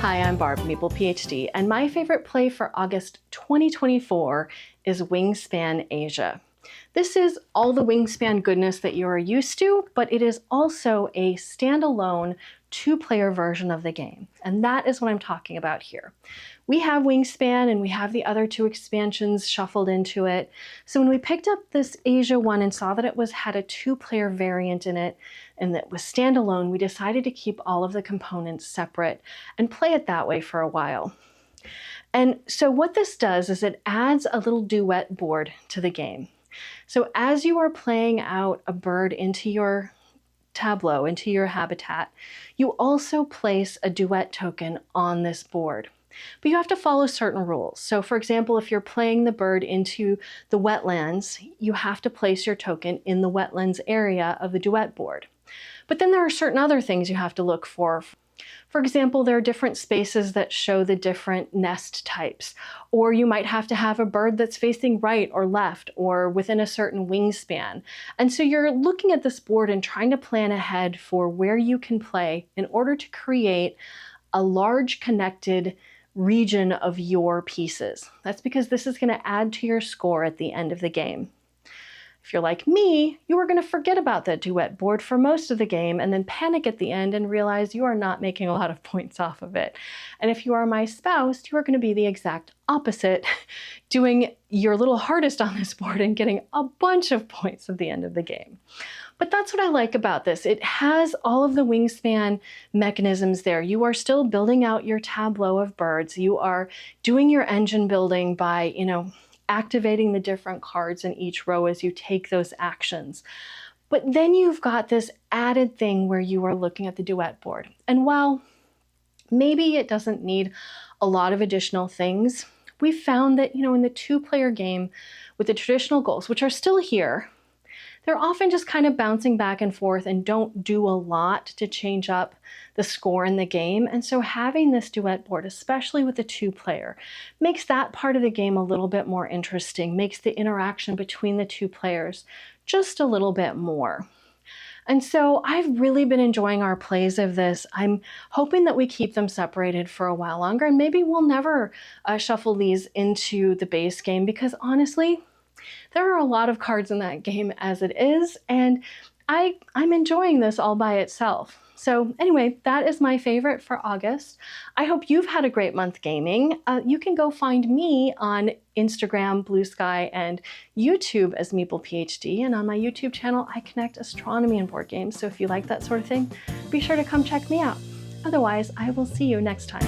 Hi, I'm Barb, Maple PhD, and my favorite play for August 2024 is Wingspan Asia. This is all the Wingspan goodness that you are used to, but it is also a standalone two-player version of the game, and that is what I'm talking about here. We have Wingspan and we have the other two expansions shuffled into it. So when we picked up this Asia one and saw that it had a two-player variant in it and that was standalone, we decided to keep all of the components separate and play it that way for a while. And so what this does is it adds a little duet board to the game. So as you are playing out a bird into your tableau, into your habitat, you also place a duet token on this board. But you have to follow certain rules. So for example, if you're playing the bird into the wetlands, you have to place your token in the wetlands area of the duet board. But then there are certain other things you have to look for. For example, there are different spaces that show the different nest types, or you might have to have a bird that's facing right or left or within a certain wingspan. And so you're looking at this board and trying to plan ahead for where you can play in order to create a large connected region of your pieces. That's because this is going to add to your score at the end of the game. If you're like me, you are going to forget about that duet board for most of the game and then panic at the end and realize you are not making a lot of points off of it. And if you are my spouse, you are going to be the exact opposite, doing your little hardest on this board and getting a bunch of points at the end of the game. But that's what I like about this. It has all of the Wingspan mechanisms there. You are still building out your tableau of birds. You are doing your engine building by, activating the different cards in each row as you take those actions. But then you've got this added thing where you are looking at the duet board. And while maybe it doesn't need a lot of additional things, we've found that, in the two-player game with the traditional goals, which are still here, they're often just kind of bouncing back and forth and don't do a lot to change up the score in the game. And so having this duet board, especially with the two-player, makes that part of the game a little bit more interesting, makes the interaction between the two players just a little bit more. And so I've really been enjoying our plays of this. I'm hoping that we keep them separated for a while longer, and maybe we'll never shuffle these into the base game because honestly, there are a lot of cards in that game as it is, and I'm enjoying this all by itself. So anyway, that is my favorite for August. I hope you've had a great month gaming. You can go find me on Instagram, Blue Sky, and YouTube as Maple PhD. And on my YouTube channel, I connect astronomy and board games. So if you like that sort of thing, be sure to come check me out. Otherwise, I will see you next time.